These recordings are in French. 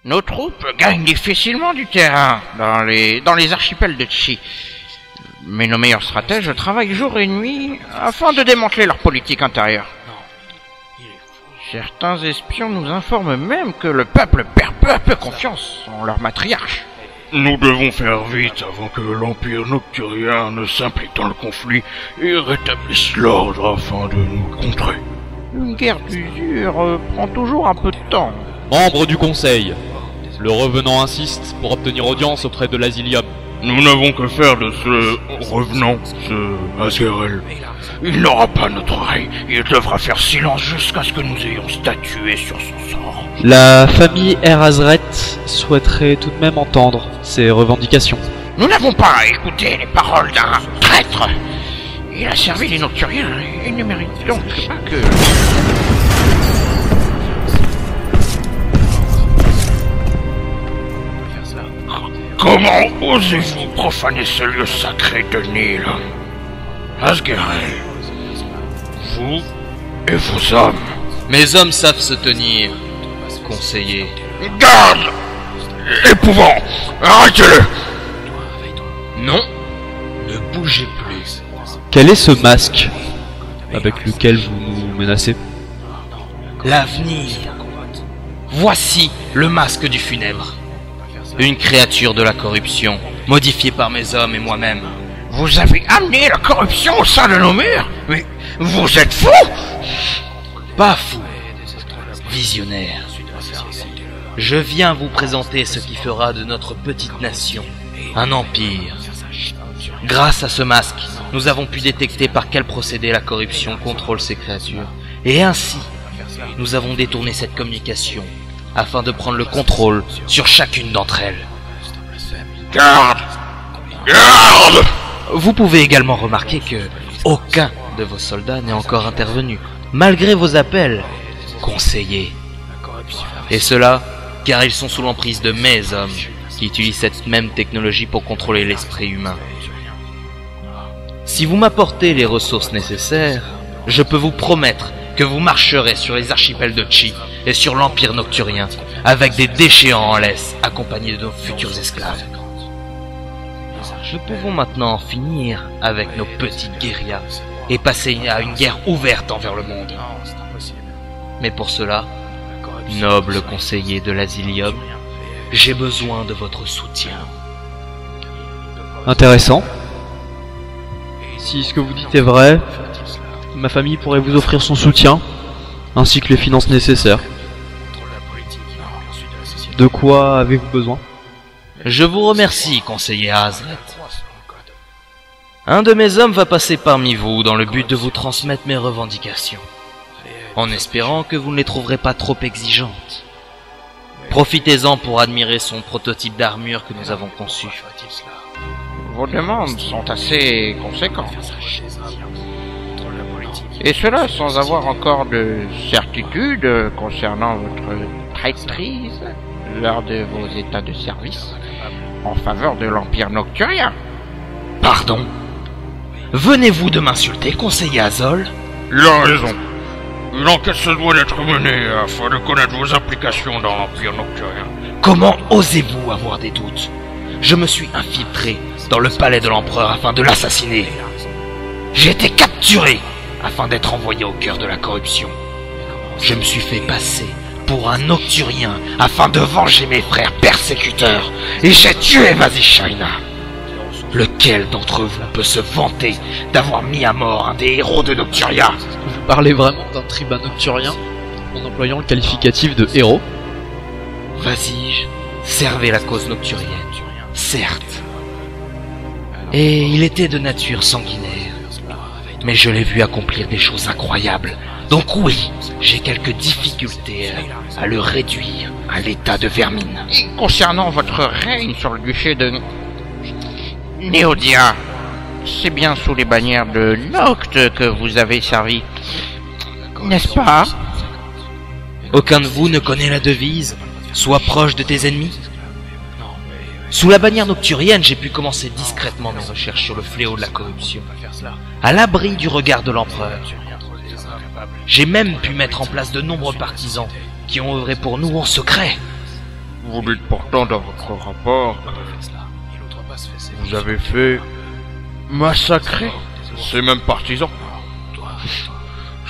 Nos troupes gagnent difficilement du terrain dans les archipels de Chi. Mais nos meilleurs stratèges travaillent jour et nuit afin de démanteler leur politique intérieure. Certains espions nous informent même que le peuple perd peu à peu confiance en leur matriarche. Nous devons faire vite avant que l'Empire nocturien ne s'implique dans le conflit et rétablisse l'ordre afin de nous contrer. Une guerre d'usure prend toujours un peu de temps. Membre du Conseil, le revenant insiste pour obtenir audience auprès de l'Asilium. Nous n'avons que faire de ce revenant, ce Azgerel. Il n'aura pas notre oreille. Il devra faire silence jusqu'à ce que nous ayons statué sur son sort. La famille Erazret souhaiterait tout de même entendre ces revendications. Nous n'avons pas à écouter les paroles d'un traître. Il a servi les Nocturiens et ne mérite donc pas que... Comment osez-vous profaner ce lieu sacré de Nil? Azgerel, vous et vos hommes. Mes hommes savent se tenir, conseiller. Garde! Épouvant! Arrêtez-le! Non, ne bougez plus. Quel est ce masque avec lequel vous nous menacez? L'avenir. Voici le masque du funèbre. Une créature de la corruption, modifiée par mes hommes et moi-même. Vous avez amené la corruption au sein de nos murs? Mais vous êtes fou! Pas fou, visionnaire. Je viens vous présenter ce qui fera de notre petite nation un empire. Grâce à ce masque, nous avons pu détecter par quel procédé la corruption contrôle ces créatures. Et ainsi, nous avons détourné cette communication afin de prendre le contrôle sur chacune d'entre elles. Garde! Garde! Vous pouvez également remarquer que aucun de vos soldats n'est encore intervenu, malgré vos appels, conseillers. Et cela, car ils sont sous l'emprise de mes hommes, qui utilisent cette même technologie pour contrôler l'esprit humain. Si vous m'apportez les ressources nécessaires, je peux vous promettre que vous marcherez sur les archipels de Chi et sur l'Empire nocturien, avec des déchéants en laisse, accompagnés de nos futurs esclaves. Nous pouvons maintenant en finir avec nos petites guérillas et passer à une guerre ouverte envers le monde. Mais pour cela, noble conseiller de l'Asilium, j'ai besoin de votre soutien. Intéressant. Si ce que vous dites est vrai, ma famille pourrait vous offrir son soutien, ainsi que les finances nécessaires. De quoi avez-vous besoin? Je vous remercie, conseiller Azret. Un de mes hommes va passer parmi vous dans le but de vous transmettre mes revendications, en espérant que vous ne les trouverez pas trop exigeantes. Profitez-en pour admirer son prototype d'armure que nous avons conçu. Vos demandes sont assez conséquentes. Et cela sans avoir encore de certitude concernant votre traîtrise lors de vos états de service en faveur de l'Empire nocturien. Pardon? Venez-vous de m'insulter, conseiller Azol? Il a raison. Une enquête se doit d'être menée afin de connaître vos implications dans l'Empire nocturien. Comment osez-vous avoir des doutes? Je me suis infiltré dans le palais de l'empereur afin de l'assassiner. J'ai été capturé afin d'être envoyé au cœur de la corruption. Je me suis fait passer pour un nocturien afin de venger mes frères persécuteurs. Et j'ai tué Vazishaina. Lequel d'entre vous peut se vanter d'avoir mis à mort un des héros de Nocturia? Vous parlez vraiment d'un tribun nocturien en employant le qualificatif de héros? Vasige servait la cause nocturienne, certes. Et il était de nature sanguinaire. Mais je l'ai vu accomplir des choses incroyables. Donc oui, j'ai quelques difficultés à le réduire à l'état de vermine. Et concernant votre règne sur le duché de Néodia, c'est bien sous les bannières de Noct que vous avez servi, n'est-ce pas? Aucun de vous ne connaît la devise « Sois proche de tes ennemis » ? Sous la bannière nocturienne, j'ai pu commencer discrètement mes recherches sur le fléau de la corruption, à l'abri du regard de l'empereur. J'ai même pu mettre en place de nombreux partisans qui ont œuvré pour nous en secret. Vous dites pourtant dans votre rapport, vous avez fait massacrer ces mêmes partisans.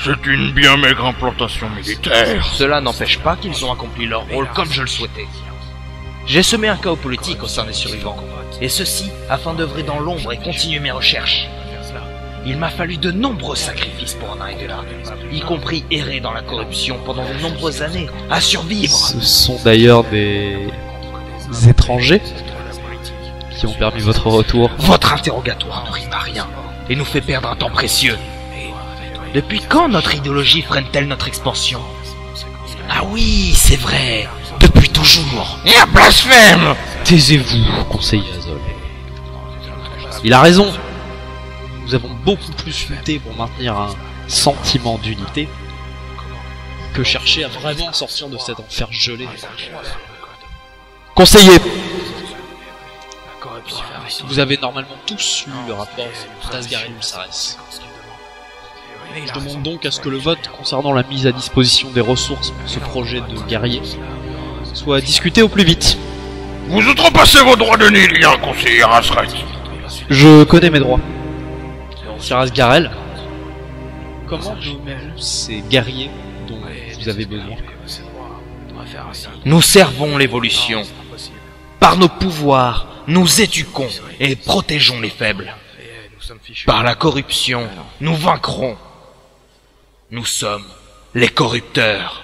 C'est une bien maigre implantation militaire. Cela n'empêche pas qu'ils ont accompli leur rôle comme je le souhaitais. J'ai semé un chaos politique au sein des survivants, et ceci afin d'œuvrer dans l'ombre et continuer mes recherches. Il m'a fallu de nombreux sacrifices pour en arriver là, y compris errer dans la corruption pendant de nombreuses années, à survivre. Ce sont d'ailleurs des étrangers qui ont permis votre retour. Votre interrogatoire ne rime à rien, et nous fait perdre un temps précieux. Depuis quand notre idéologie freine-t-elle notre expansion? Ah oui, c'est vrai, depuis toujours. Et un blasphème! Taisez-vous, conseiller Azol. Il a raison. Nous avons beaucoup plus lutté pour maintenir un sentiment d'unité que chercher à vraiment sortir de cet enfer gelé. Conseiller, vous avez normalement tous lu le rapport d'Asgarel Ulsares. Je demande donc à ce que le vote concernant la mise à disposition des ressources pour ce projet de guerrier soit discuté au plus vite. Vous outrepassez vos droits de Nilien, conseiller Asret. Je connais mes droits. Sir Asgarel, comment nommez-vous ces guerriers dont vous avez besoin? Nous servons l'évolution. Par nos pouvoirs, nous éduquons et protégeons les faibles. Par la corruption, nous vaincrons. Nous sommes les corrupteurs.